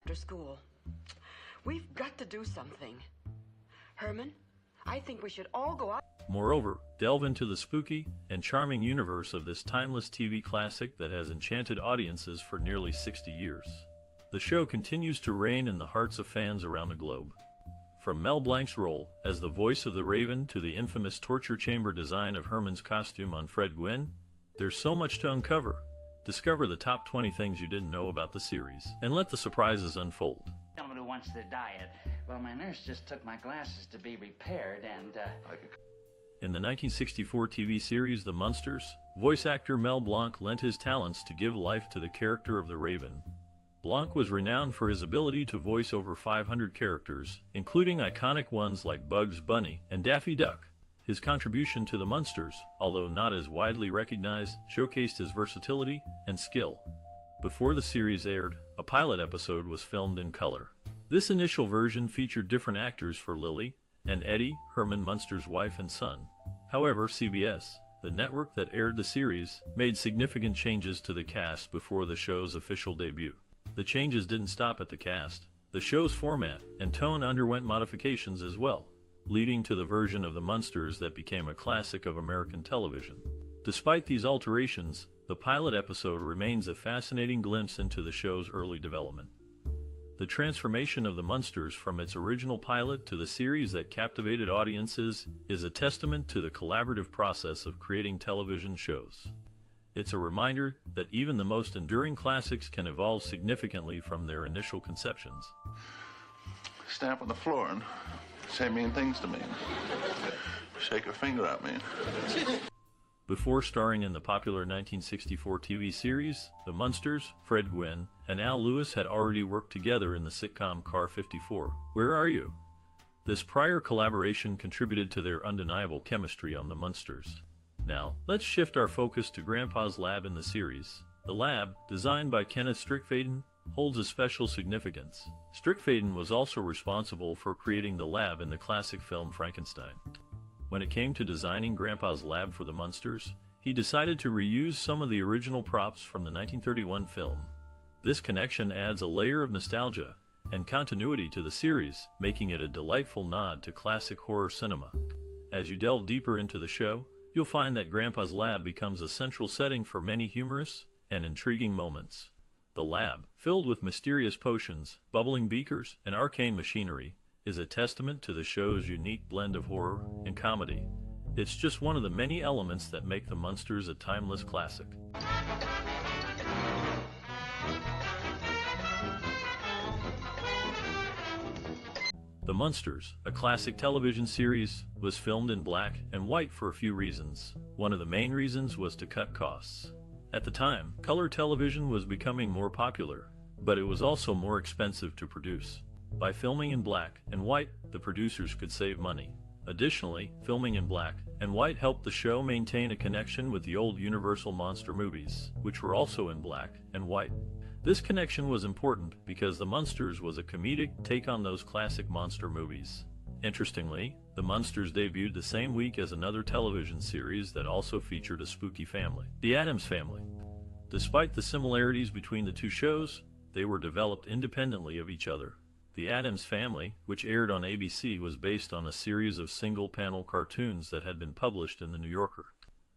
after school. We've got to do something. Herman, I think we should all go out. Moreover, delve into the spooky and charming universe of this timeless TV classic that has enchanted audiences for nearly 60 years. The show continues to reign in the hearts of fans around the globe. From Mel Blanc's role as the voice of the Raven to the infamous torture chamber design of Herman's costume on Fred Gwynne, there's so much to uncover. Discover the top 20 things you didn't know about the series, and let the surprises unfold. Someone who wants to diet. Well, my nurse just took my glasses to be repaired, and, In the 1964 TV series The Munsters, voice actor Mel Blanc lent his talents to give life to the character of the Raven. Blanc was renowned for his ability to voice over 500 characters, including iconic ones like Bugs Bunny and Daffy Duck. His contribution to the Munsters, although not as widely recognized, showcased his versatility and skill. Before the series aired, a pilot episode was filmed in color. This initial version featured different actors for Lily and Eddie, Herman Munster's wife and son. However, CBS, the network that aired the series, made significant changes to the cast before the show's official debut. The changes didn't stop at the cast. The show's format and tone underwent modifications as well, leading to the version of the Munsters that became a classic of American television. Despite these alterations, the pilot episode remains a fascinating glimpse into the show's early development. The transformation of the Munsters from its original pilot to the series that captivated audiences is a testament to the collaborative process of creating television shows. It's a reminder that even the most enduring classics can evolve significantly from their initial conceptions. Stamp on the floor and say mean things to me. Shake her finger at me. Before starring in the popular 1964 TV series, The Munsters, Fred Gwynne and Al Lewis had already worked together in the sitcom Car 54, Where Are You? This prior collaboration contributed to their undeniable chemistry on The Munsters. Now, let's shift our focus to Grandpa's lab in the series. The lab, designed by Kenneth Strickfaden, holds a special significance. Strickfaden was also responsible for creating the lab in the classic film Frankenstein. When it came to designing Grandpa's lab for the Munsters, he decided to reuse some of the original props from the 1931 film. This connection adds a layer of nostalgia and continuity to the series, making it a delightful nod to classic horror cinema. As you delve deeper into the show, you'll find that Grandpa's lab becomes a central setting for many humorous and intriguing moments. The lab, filled with mysterious potions, bubbling beakers, and arcane machinery, is a testament to the show's unique blend of horror and comedy. It's just one of the many elements that make The Munsters a timeless classic. The Munsters, a classic television series, was filmed in black and white for a few reasons. One of the main reasons was to cut costs. At the time, color television was becoming more popular, but it was also more expensive to produce. By filming in black and white, the producers could save money. Additionally, filming in black and white helped the show maintain a connection with the old Universal monster movies, which were also in black and white. This connection was important because The Munsters was a comedic take on those classic monster movies. Interestingly, The Munsters debuted the same week as another television series that also featured a spooky family, The Addams Family. Despite the similarities between the two shows, they were developed independently of each other. The Addams Family, which aired on ABC, was based on a series of single-panel cartoons that had been published in The New Yorker.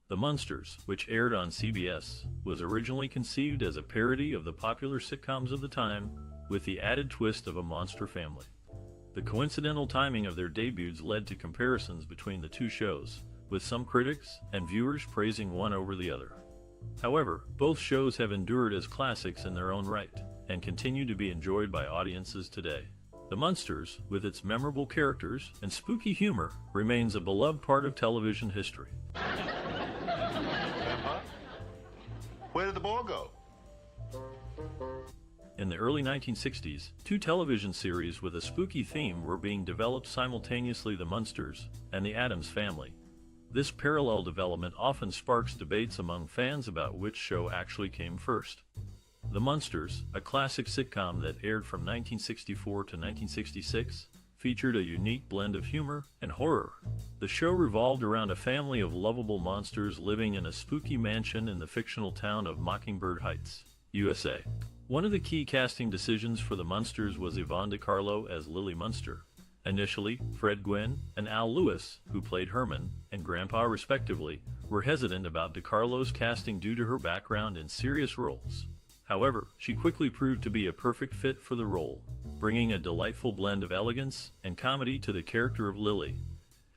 The Munsters, which aired on CBS, was originally conceived as a parody of the popular sitcoms of the time, with the added twist of a monster family. The coincidental timing of their debuts led to comparisons between the two shows, with some critics and viewers praising one over the other. However, both shows have endured as classics in their own right, and continue to be enjoyed by audiences today. The Munsters, with its memorable characters and spooky humor, remains a beloved part of television history. Where did the ball go? In the early 1960s, two television series with a spooky theme were being developed simultaneously: The Munsters and The Addams Family. This parallel development often sparks debates among fans about which show actually came first. The Munsters, a classic sitcom that aired from 1964 to 1966, featured a unique blend of humor and horror. The show revolved around a family of lovable monsters living in a spooky mansion in the fictional town of Mockingbird Heights, USA. One of the key casting decisions for the Munsters was Yvonne DiCarlo as Lily Munster. Initially, Fred Gwynne and Al Lewis, who played Herman and Grandpa respectively, were hesitant about DiCarlo's casting due to her background in serious roles. However, she quickly proved to be a perfect fit for the role, bringing a delightful blend of elegance and comedy to the character of Lily.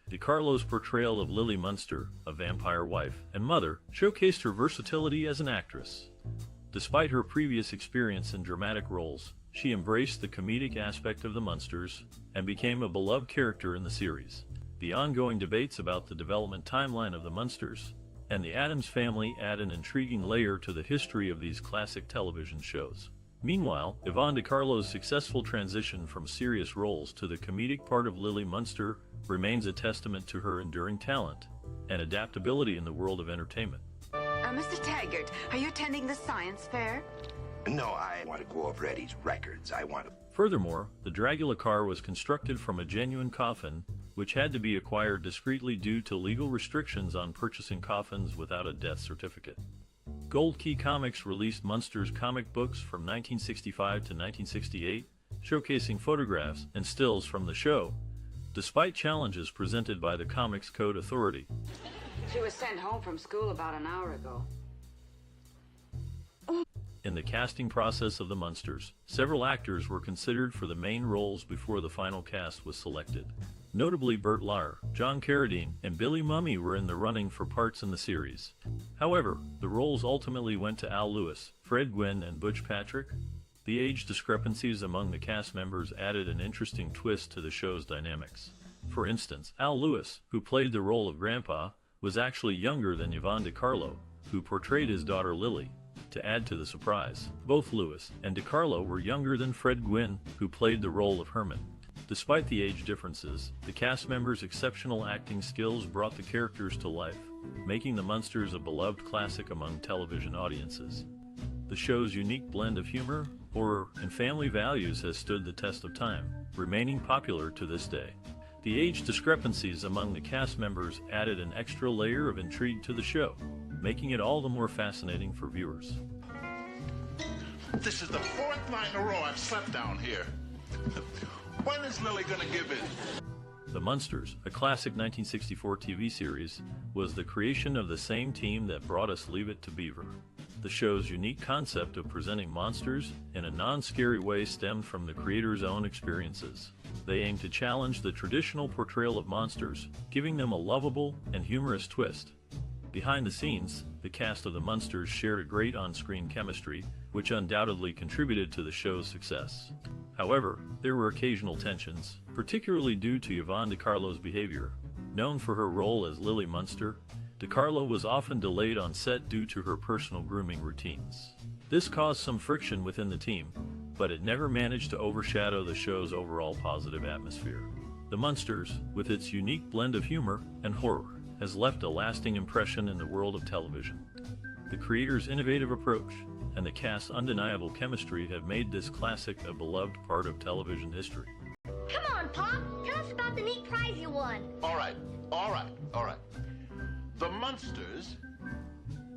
DiCarlo's portrayal of Lily Munster, a vampire wife and mother, showcased her versatility as an actress. Despite her previous experience in dramatic roles, she embraced the comedic aspect of the Munsters and became a beloved character in the series. The ongoing debates about the development timeline of the Munsters and the Addams family add an intriguing layer to the history of these classic television shows. Meanwhile, Yvonne DiCarlo's successful transition from serious roles to the comedic part of Lily Munster remains a testament to her enduring talent and adaptability in the world of entertainment. Mr. Taggart, are you attending the science fair? No, I want to go over Eddie's records. I want to... Furthermore, the Dragula car was constructed from a genuine coffin, which had to be acquired discreetly due to legal restrictions on purchasing coffins without a death certificate. Gold Key Comics released Munsters comic books from 1965 to 1968, showcasing photographs and stills from the show, despite challenges presented by the Comics Code Authority. She was sent home from school about an hour ago. In the casting process of the Munsters, several actors were considered for the main roles before the final cast was selected. Notably, Bert Lahr, John Carradine, and Billy Mumy were in the running for parts in the series. However, the roles ultimately went to Al Lewis, Fred Gwynne, and Butch Patrick. The age discrepancies among the cast members added an interesting twist to the show's dynamics. For instance, Al Lewis, who played the role of Grandpa, was actually younger than Yvonne DiCarlo, who portrayed his daughter Lily. To add to the surprise, both Lewis and DiCarlo were younger than Fred Gwynne, who played the role of Herman. Despite the age differences, the cast members' exceptional acting skills brought the characters to life, making the Munsters a beloved classic among television audiences. The show's unique blend of humor, horror, and family values has stood the test of time, remaining popular to this day. The age discrepancies among the cast members added an extra layer of intrigue to the show, making it all the more fascinating for viewers. This is the fourth night in a row I've slept down here. When is Lily gonna give in? The Munsters, a classic 1964 TV series, was the creation of the same team that brought us Leave It to Beaver. The show's unique concept of presenting monsters in a non-scary way stemmed from the creators' own experiences. They aimed to challenge the traditional portrayal of monsters, giving them a lovable and humorous twist. Behind the scenes, the cast of the Munsters shared a great on-screen chemistry, which undoubtedly contributed to the show's success. However, there were occasional tensions, particularly due to Yvonne DiCarlo's behavior. Known for her role as Lily Munster, DiCarlo was often delayed on set due to her personal grooming routines. This caused some friction within the team, but it never managed to overshadow the show's overall positive atmosphere. The Munsters, with its unique blend of humor and horror, has left a lasting impression in the world of television. The creators' innovative approach and the cast's undeniable chemistry have made this classic a beloved part of television history. Come on, Pop. Tell us about the neat prize you won. All right. The Munsters.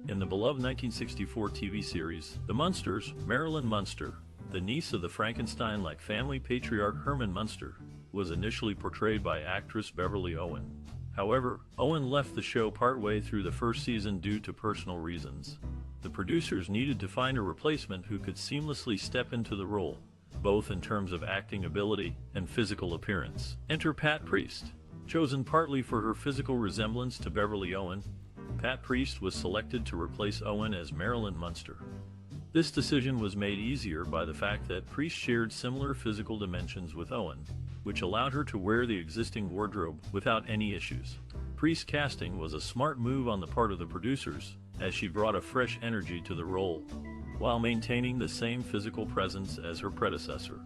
In the beloved 1964 TV series, The Munsters, Marilyn Munster, the niece of the Frankenstein-like family patriarch Herman Munster, was initially portrayed by actress Beverly Owen. However, Owen left the show partway through the first season due to personal reasons. The producers needed to find a replacement who could seamlessly step into the role, both in terms of acting ability and physical appearance. Enter Pat Priest. Chosen partly for her physical resemblance to Beverly Owen, Pat Priest was selected to replace Owen as Marilyn Munster. This decision was made easier by the fact that Priest shared similar physical dimensions with Owen, which allowed her to wear the existing wardrobe without any issues. Priest's casting was a smart move on the part of the producers, as she brought a fresh energy to the role, while maintaining the same physical presence as her predecessor.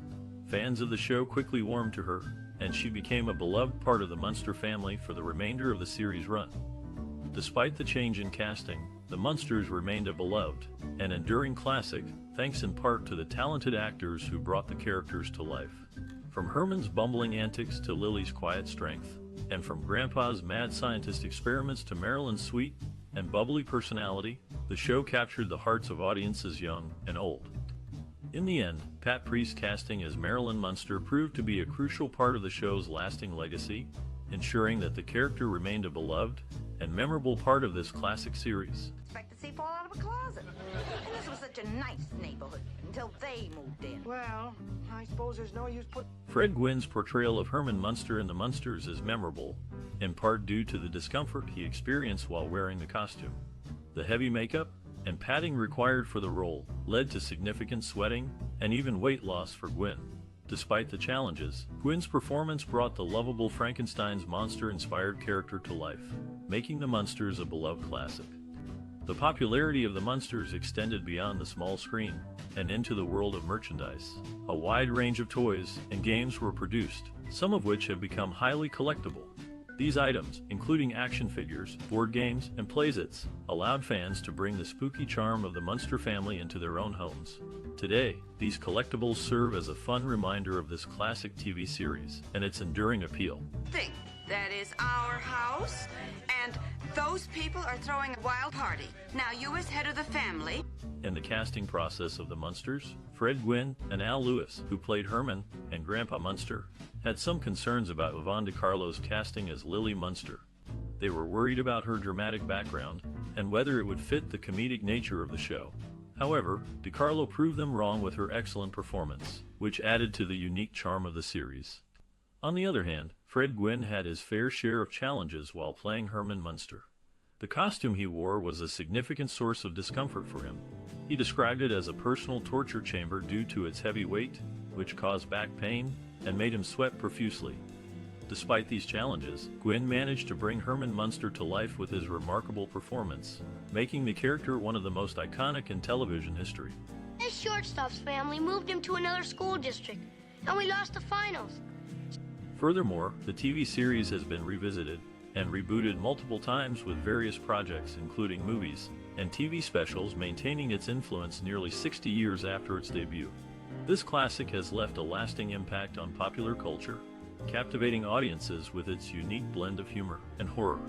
Fans of the show quickly warmed to her, and she became a beloved part of the Munster family for the remainder of the series' run. Despite the change in casting, the Munsters remained a beloved and enduring classic, thanks in part to the talented actors who brought the characters to life. From Herman's bumbling antics to Lily's quiet strength, and from Grandpa's mad scientist experiments to Marilyn's sweet and bubbly personality, the show captured the hearts of audiences young and old. In the end, Pat Priest's casting as Marilyn Munster proved to be a crucial part of the show's lasting legacy, ensuring that the character remained a beloved and memorable part of this classic series. Expect to see fall out of a closet. And this was such a nice neighborhood until they moved in. Well, I suppose there's no use put... Fred Gwynn's portrayal of Herman Munster in The Munsters is memorable, in part due to the discomfort he experienced while wearing the costume. The heavy makeup and padding required for the role led to significant sweating and even weight loss for Gwynn. Despite the challenges, Gwynn's performance brought the lovable Frankenstein's monster-inspired character to life, making The Munsters a beloved classic. The popularity of The Munsters extended beyond the small screen and into the world of merchandise. A wide range of toys and games were produced, some of which have become highly collectible. These items, including action figures, board games, and playsets, allowed fans to bring the spooky charm of the Munster family into their own homes. Today, these collectibles serve as a fun reminder of this classic TV series and its enduring appeal. Think that is our house, and those people are throwing a wild party. Now you as head of the family... In the casting process of The Munsters, Fred Gwynn and Al Lewis, who played Herman and Grandpa Munster, had some concerns about Yvonne DiCarlo's casting as Lily Munster. They were worried about her dramatic background and whether it would fit the comedic nature of the show. However, DiCarlo proved them wrong with her excellent performance, which added to the unique charm of the series. On the other hand, Fred Gwynn had his fair share of challenges while playing Herman Munster. The costume he wore was a significant source of discomfort for him. He described it as a personal torture chamber due to its heavy weight, which caused back pain and made him sweat profusely. Despite these challenges, Gwynn managed to bring Herman Munster to life with his remarkable performance, making the character one of the most iconic in television history. His shortstop's family moved him to another school district, and we lost the finals. Furthermore, the TV series has been revisited and rebooted multiple times with various projects including movies and TV specials, maintaining its influence nearly 60 years after its debut. This classic has left a lasting impact on popular culture, captivating audiences with its unique blend of humor and horror.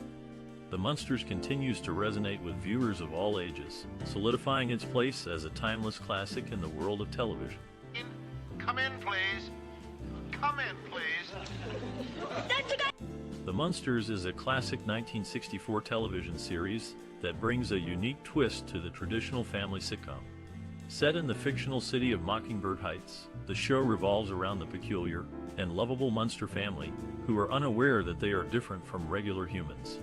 The Munsters continues to resonate with viewers of all ages, solidifying its place as a timeless classic in the world of television. Come in, please. Come in, please. The Munsters is a classic 1964 television series that brings a unique twist to the traditional family sitcom. Set in the fictional city of Mockingbird Heights, the show revolves around the peculiar and lovable Munster family, who are unaware that they are different from regular humans.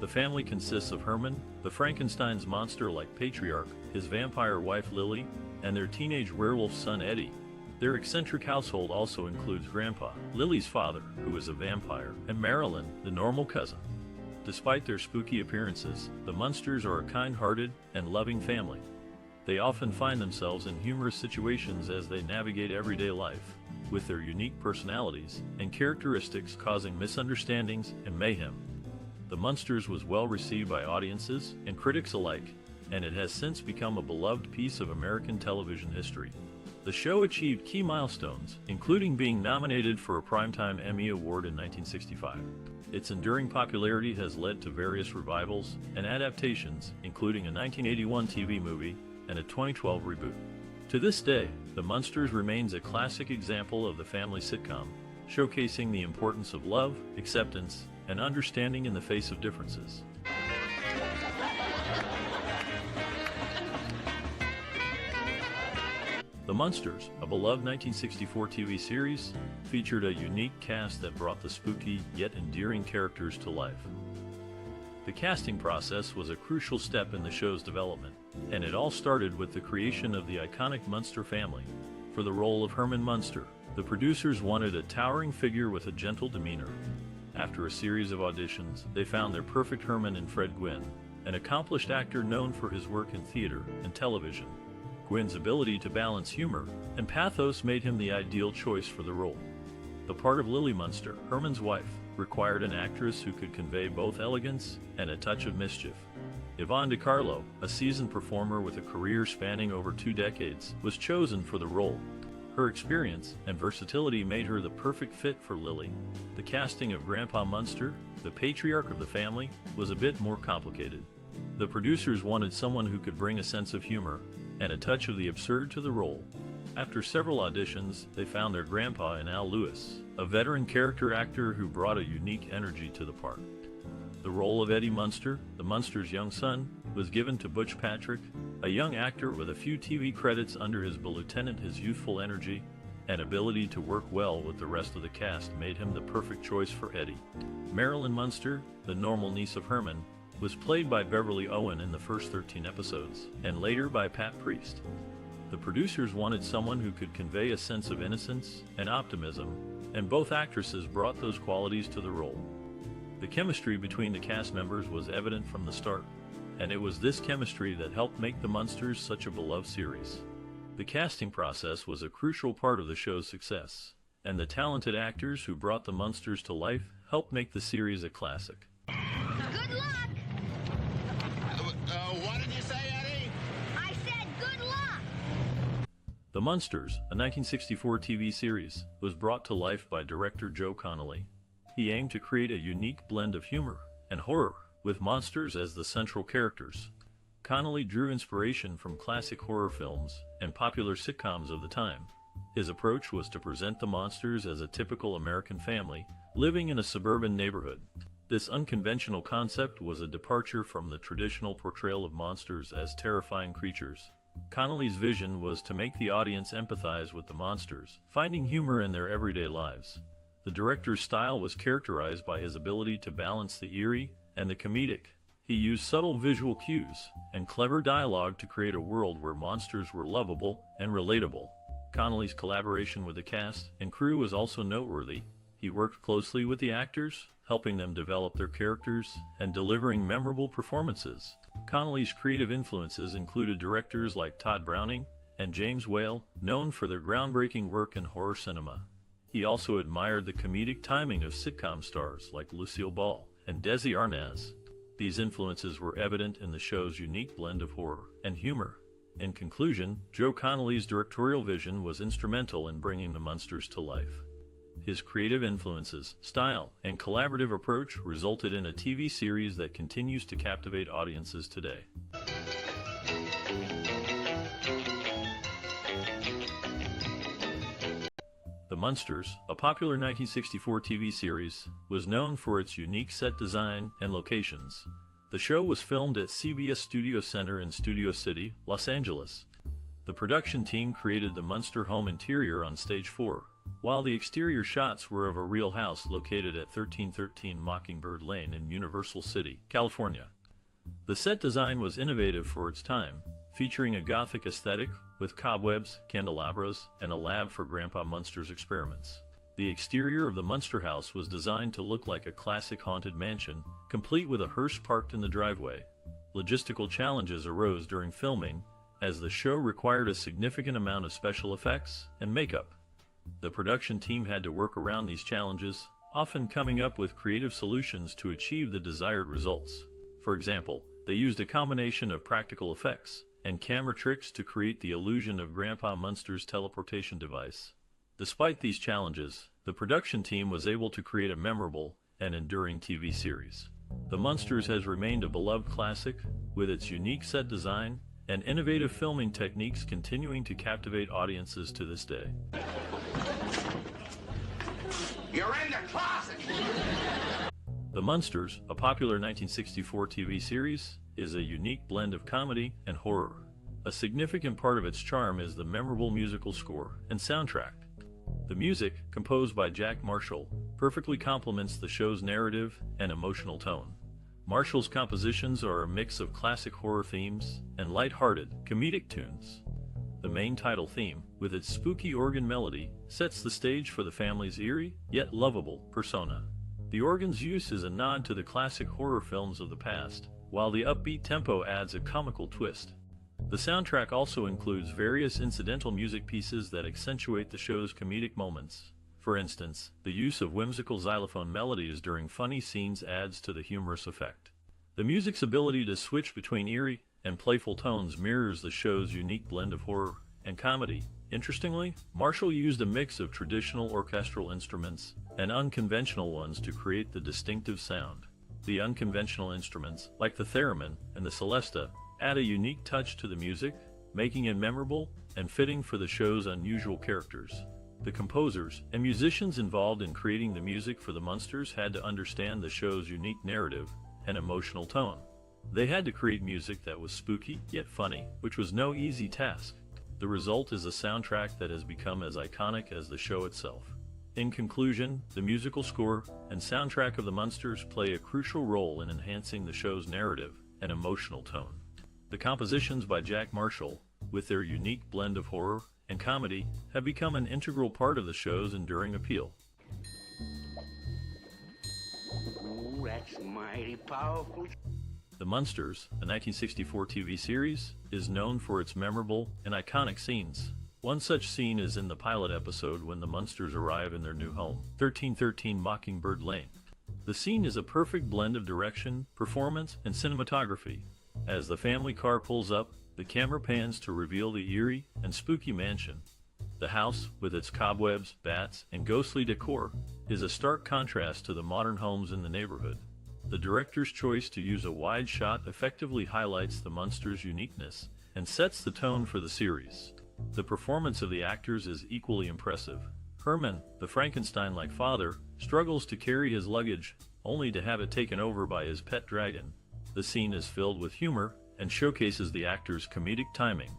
The family consists of Herman, the Frankenstein's monster-like patriarch, his vampire wife Lily, and their teenage werewolf son Eddie. Their eccentric household also includes Grandpa, Lily's father, who is a vampire, and Marilyn, the normal cousin. Despite their spooky appearances, the Munsters are a kind-hearted and loving family. They often find themselves in humorous situations as they navigate everyday life, with their unique personalities and characteristics causing misunderstandings and mayhem. The Munsters was well received by audiences and critics alike, and it has since become a beloved piece of American television history. The show achieved key milestones, including being nominated for a Primetime Emmy Award in 1965. Its enduring popularity has led to various revivals and adaptations, including a 1981 TV movie and a 2012 reboot. To this day, The Munsters remains a classic example of the family sitcom, showcasing the importance of love, acceptance, and understanding in the face of differences. The Munsters, a beloved 1964 TV series, featured a unique cast that brought the spooky yet endearing characters to life. The casting process was a crucial step in the show's development, and it all started with the creation of the iconic Munster family. For the role of Herman Munster, the producers wanted a towering figure with a gentle demeanor. After a series of auditions, they found their perfect Herman in Fred Gwynn, an accomplished actor known for his work in theater and television. Gwynn's ability to balance humor and pathos made him the ideal choice for the role. The part of Lily Munster, Herman's wife, required an actress who could convey both elegance and a touch of mischief. Yvonne DiCarlo, a seasoned performer with a career spanning over 2 decades, was chosen for the role. Her experience and versatility made her the perfect fit for Lily. The casting of Grandpa Munster, the patriarch of the family, was a bit more complicated. The producers wanted someone who could bring a sense of humor and a touch of the absurd to the role. After several auditions, they found their grandpa in Al Lewis, a veteran character actor who brought a unique energy to the part. The role of Eddie Munster, the Munsters' young son, was given to Butch Patrick, a young actor with a few TV credits under his belt. Lieutenant. His youthful energy and ability to work well with the rest of the cast made him the perfect choice for Eddie. Marilyn Munster, the normal niece of Herman, was played by Beverly Owen in the first 13 episodes, and later by Pat Priest. The producers wanted someone who could convey a sense of innocence and optimism, and both actresses brought those qualities to the role. The chemistry between the cast members was evident from the start, and it was this chemistry that helped make The Munsters such a beloved series. The casting process was a crucial part of the show's success, and the talented actors who brought The Munsters to life helped make the series a classic. Good luck! What did you say, Eddie? I said good luck! The Munsters, a 1964 TV series, was brought to life by director Joe Connolly. He aimed to create a unique blend of humor and horror, with monsters as the central characters. Connolly drew inspiration from classic horror films and popular sitcoms of the time. His approach was to present the monsters as a typical American family living in a suburban neighborhood. This unconventional concept was a departure from the traditional portrayal of monsters as terrifying creatures. Connolly's vision was to make the audience empathize with the monsters, finding humor in their everyday lives. The director's style was characterized by his ability to balance the eerie and the comedic. He used subtle visual cues and clever dialogue to create a world where monsters were lovable and relatable. Connolly's collaboration with the cast and crew was also noteworthy. He worked closely with the actors, helping them develop their characters and delivering memorable performances. Connolly's creative influences included directors like Todd Browning and James Whale, known for their groundbreaking work in horror cinema. He also admired the comedic timing of sitcom stars like Lucille Ball and Desi Arnaz. These influences were evident in the show's unique blend of horror and humor. In conclusion, Joe Connolly's directorial vision was instrumental in bringing The Munsters to life. His creative influences, style, and collaborative approach resulted in a TV series that continues to captivate audiences today. The Munsters, a popular 1964 TV series, was known for its unique set design and locations. The show was filmed at CBS Studio Center in Studio City, Los Angeles. The production team created the Munster home interior on Stage 4, while the exterior shots were of a real house located at 1313 Mockingbird Lane in Universal City, California. The set design was innovative for its time, featuring a Gothic aesthetic with cobwebs, candelabras, and a lab for Grandpa Munster's experiments. The exterior of the Munster house was designed to look like a classic haunted mansion, complete with a hearse parked in the driveway. Logistical challenges arose during filming, as the show required a significant amount of special effects and makeup. The production team had to work around these challenges, often coming up with creative solutions to achieve the desired results. For example, they used a combination of practical effects and camera tricks to create the illusion of Grandpa Munster's teleportation device. Despite these challenges, the production team was able to create a memorable and enduring TV series. The Munsters has remained a beloved classic, with its unique set design and innovative filming techniques continuing to captivate audiences to this day. You're in the closet! The Munsters, a popular 1964 TV series, is a unique blend of comedy and horror. A significant part of its charm is the memorable musical score and soundtrack. The music, composed by Jack Marshall, perfectly complements the show's narrative and emotional tone. Marshall's compositions are a mix of classic horror themes and light-hearted, comedic tunes. The main title theme, with its spooky organ melody, sets the stage for the family's eerie, yet lovable, persona. The organ's use is a nod to the classic horror films of the past, while the upbeat tempo adds a comical twist. The soundtrack also includes various incidental music pieces that accentuate the show's comedic moments. For instance, the use of whimsical xylophone melodies during funny scenes adds to the humorous effect. The music's ability to switch between eerie and playful tones mirrors the show's unique blend of horror and comedy. Interestingly, Marshall used a mix of traditional orchestral instruments and unconventional ones to create the distinctive sound. The unconventional instruments, like the theremin and the celesta, add a unique touch to the music, making it memorable and fitting for the show's unusual characters. The composers and musicians involved in creating the music for the Munsters had to understand the show's unique narrative and emotional tone. They had to create music that was spooky yet funny, which was no easy task. The result is a soundtrack that has become as iconic as the show itself. In conclusion, the musical score and soundtrack of the Munsters play a crucial role in enhancing the show's narrative and emotional tone. The compositions by Jack Marshall, with their unique blend of horror and comedy, have become an integral part of the show's enduring appeal. Ooh, that's mighty powerful. The Munsters, a 1964 TV series, is known for its memorable and iconic scenes. One such scene is in the pilot episode when the Munsters arrive in their new home, 1313 Mockingbird Lane. The scene is a perfect blend of direction, performance, and cinematography. As the family car pulls up, the camera pans to reveal the eerie and spooky mansion. The house, with its cobwebs, bats, and ghostly decor, is a stark contrast to the modern homes in the neighborhood. The director's choice to use a wide shot effectively highlights the Munsters' uniqueness and sets the tone for the series. The performance of the actors is equally impressive. Herman, the Frankenstein-like father, struggles to carry his luggage, only to have it taken over by his pet dragon. The scene is filled with humor and showcases the actors' comedic timing.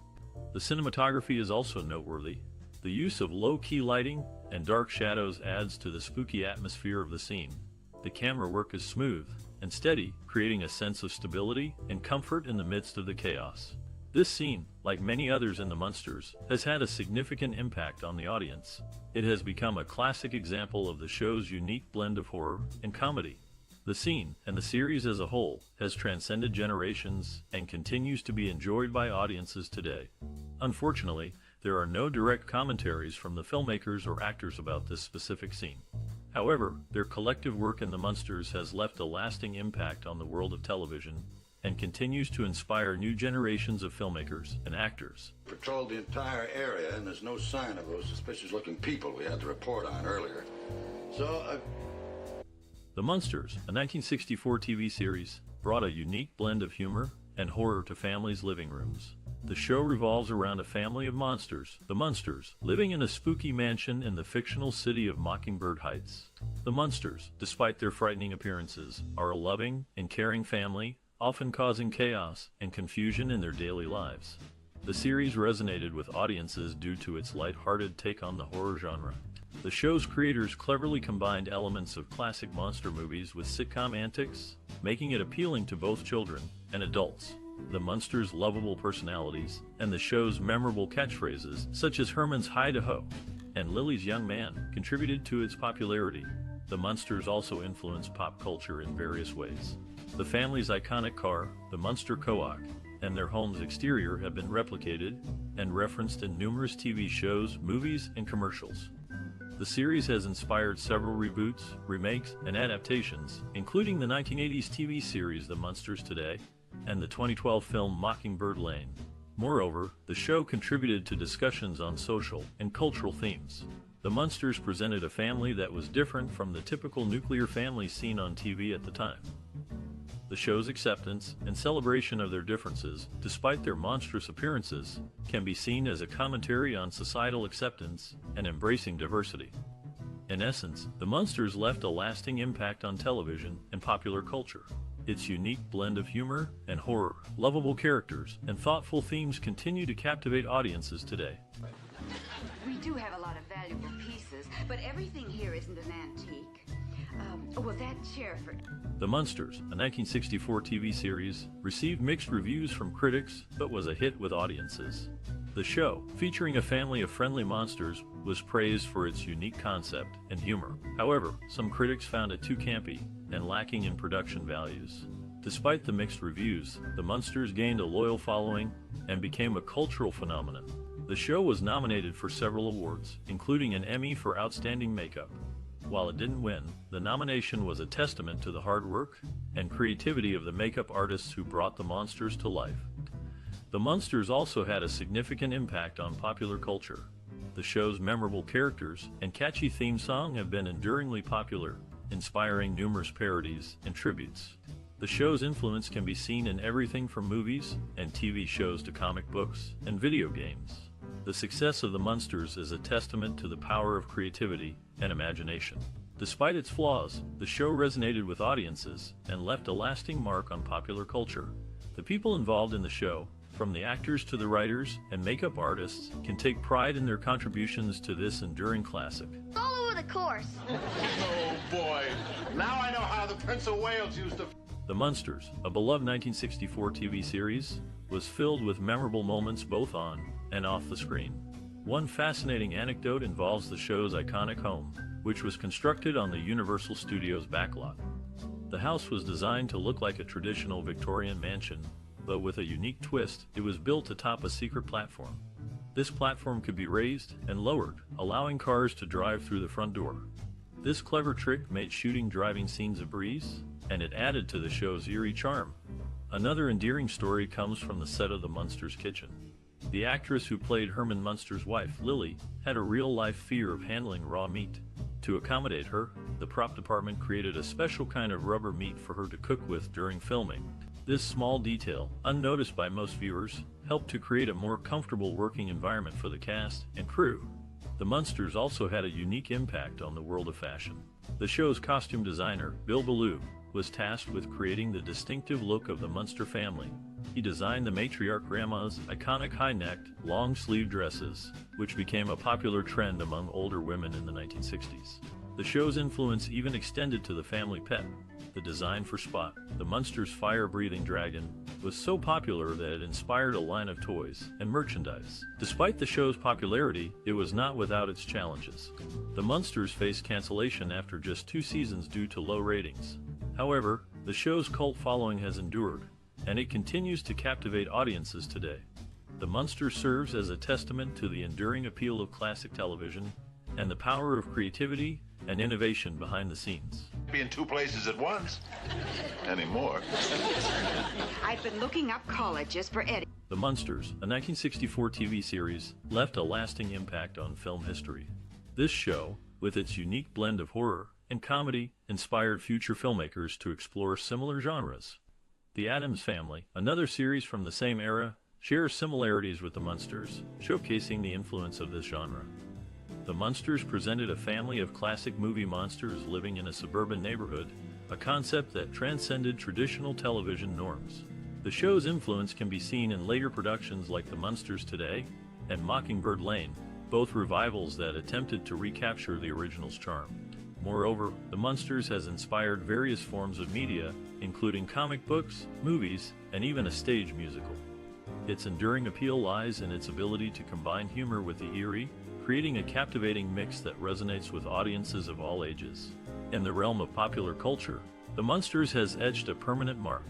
The cinematography is also noteworthy. The use of low-key lighting and dark shadows adds to the spooky atmosphere of the scene. The camera work is smooth and steady, creating a sense of stability and comfort in the midst of the chaos. This scene, like many others in the Munsters, has had a significant impact on the audience. It has become a classic example of the show's unique blend of horror and comedy. The scene, and the series as a whole, has transcended generations and continues to be enjoyed by audiences today. Unfortunately, there are no direct commentaries from the filmmakers or actors about this specific scene. However, their collective work in the Munsters has left a lasting impact on the world of television and continues to inspire new generations of filmmakers and actors. Patrolled the entire area, and there's no sign of those suspicious-looking people we had to report on earlier. The Munsters, a 1964 TV series, brought a unique blend of humor and horror to families' living rooms. The show revolves around a family of monsters, the Munsters, living in a spooky mansion in the fictional city of Mockingbird Heights. The Munsters, despite their frightening appearances, are a loving and caring family, often causing chaos and confusion in their daily lives. The series resonated with audiences due to its light-hearted take on the horror genre. The show's creators cleverly combined elements of classic monster movies with sitcom antics, making it appealing to both children and adults. The Munsters' lovable personalities and the show's memorable catchphrases, such as Herman's "Hi-de-ho" and Lily's "Young man," contributed to its popularity. The Munsters also influenced pop culture in various ways. The family's iconic car, the Munster Coach, and their home's exterior have been replicated and referenced in numerous TV shows, movies, and commercials. The series has inspired several reboots, remakes, and adaptations, including the 1980s TV series The Munsters Today and the 2012 film Mockingbird Lane. Moreover, the show contributed to discussions on social and cultural themes. The Munsters presented a family that was different from the typical nuclear family seen on TV at the time. The show's acceptance and celebration of their differences, despite their monstrous appearances, can be seen as a commentary on societal acceptance and embracing diversity. In essence, the Munsters left a lasting impact on television and popular culture. Its unique blend of humor and horror, lovable characters, and thoughtful themes continue to captivate audiences today. We do have a lot of valuable pieces, but everything here isn't an antique. That chair for... The Munsters, a 1964 TV series, received mixed reviews from critics, but was a hit with audiences. The show, featuring a family of friendly monsters, was praised for its unique concept and humor. However, some critics found it too campy and lacking in production values. Despite the mixed reviews, the Munsters gained a loyal following and became a cultural phenomenon. The show was nominated for several awards, including an Emmy for Outstanding Makeup. While it didn't win, the nomination was a testament to the hard work and creativity of the makeup artists who brought the monsters to life. The Munsters also had a significant impact on popular culture. The show's memorable characters and catchy theme song have been enduringly popular, inspiring numerous parodies and tributes. The show's influence can be seen in everything from movies and TV shows to comic books and video games. The success of the Munsters is a testament to the power of creativity and imagination. Despite its flaws, the show resonated with audiences and left a lasting mark on popular culture. The people involved in the show, from the actors to the writers and makeup artists, can take pride in their contributions to this enduring classic. All over the course. Oh, boy. Now I know how the Prince of Wales used to... The Munsters, a beloved 1964 TV series, was filled with memorable moments both on and off the screen. One fascinating anecdote involves the show's iconic home, which was constructed on the Universal Studios backlot. The house was designed to look like a traditional Victorian mansion, but with a unique twist, it was built atop a secret platform. This platform could be raised and lowered, allowing cars to drive through the front door. This clever trick made shooting driving scenes a breeze, and it added to the show's eerie charm. Another endearing story comes from the set of the Munsters' kitchen. The actress who played Herman Munster's wife, Lily, had a real-life fear of handling raw meat. To accommodate her, the prop department created a special kind of rubber meat for her to cook with during filming. This small detail, unnoticed by most viewers, helped to create a more comfortable working environment for the cast and crew. The Munsters also had a unique impact on the world of fashion. The show's costume designer, Bill Ballou, was tasked with creating the distinctive look of the Munster family. He designed the matriarch grandma's iconic high-necked, long-sleeve dresses, which became a popular trend among older women in the 1960s. The show's influence even extended to the family pet. The design for Spot, the Munsters' fire-breathing dragon, was so popular that it inspired a line of toys and merchandise. Despite the show's popularity, it was not without its challenges. The Munsters faced cancellation after just 2 seasons due to low ratings. However, the show's cult following has endured, and it continues to captivate audiences today. The Munsters serves as a testament to the enduring appeal of classic television and the power of creativity and innovation behind the scenes. Be in 2 places at once. Anymore. I've been looking up colleges for Eddie. The Munsters, a 1964 TV series, left a lasting impact on film history. This show, with its unique blend of horror and comedy, inspired future filmmakers to explore similar genres. The Addams Family, another series from the same era, shares similarities with the Munsters, showcasing the influence of this genre. The Munsters presented a family of classic movie monsters living in a suburban neighborhood, a concept that transcended traditional television norms. The show's influence can be seen in later productions like The Munsters Today and Mockingbird Lane, both revivals that attempted to recapture the original's charm. Moreover, The Munsters has inspired various forms of media, including comic books, movies, and even a stage musical. Its enduring appeal lies in its ability to combine humor with the eerie, creating a captivating mix that resonates with audiences of all ages. In the realm of popular culture, The Munsters has etched a permanent mark.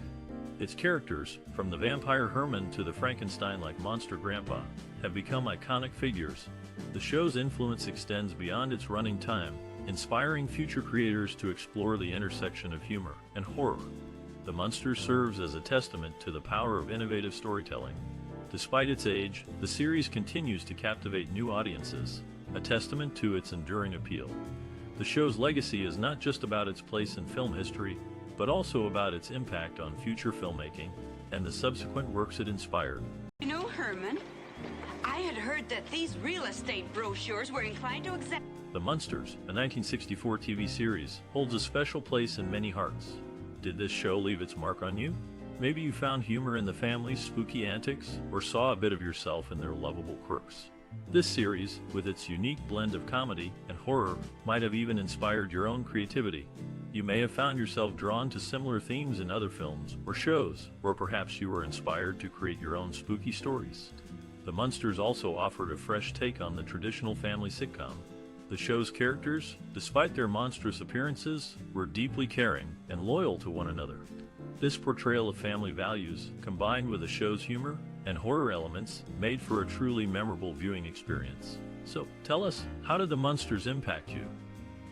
Its characters, from the vampire Herman to the Frankenstein-like monster Grandpa, have become iconic figures. The show's influence extends beyond its running time, inspiring future creators to explore the intersection of humor and horror. The Munsters serves as a testament to the power of innovative storytelling. Despite its age, the series continues to captivate new audiences, a testament to its enduring appeal. The show's legacy is not just about its place in film history, but also about its impact on future filmmaking and the subsequent works it inspired. You know, Herman, I had heard that these real estate brochures were inclined to accept. The Munsters, a 1964 TV series, holds a special place in many hearts. Did this show leave its mark on you? Maybe you found humor in the family's spooky antics, or saw a bit of yourself in their lovable quirks. This series, with its unique blend of comedy and horror, might have even inspired your own creativity. You may have found yourself drawn to similar themes in other films or shows, or perhaps you were inspired to create your own spooky stories. The Munsters also offered a fresh take on the traditional family sitcom. The show's characters, despite their monstrous appearances, were deeply caring and loyal to one another. This portrayal of family values, combined with the show's humor and horror elements, made for a truly memorable viewing experience. So, tell us, how did the Munsters impact you?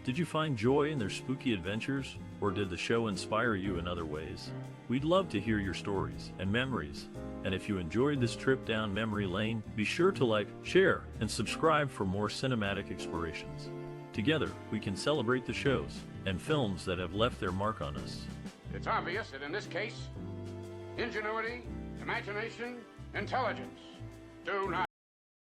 Did you find joy in their spooky adventures, or did the show inspire you in other ways? We'd love to hear your stories and memories. And if you enjoyed this trip down memory lane, be sure to like, share, and subscribe for more cinematic explorations. Together, we can celebrate the shows and films that have left their mark on us. It's obvious that in this case, ingenuity, imagination, intelligence do not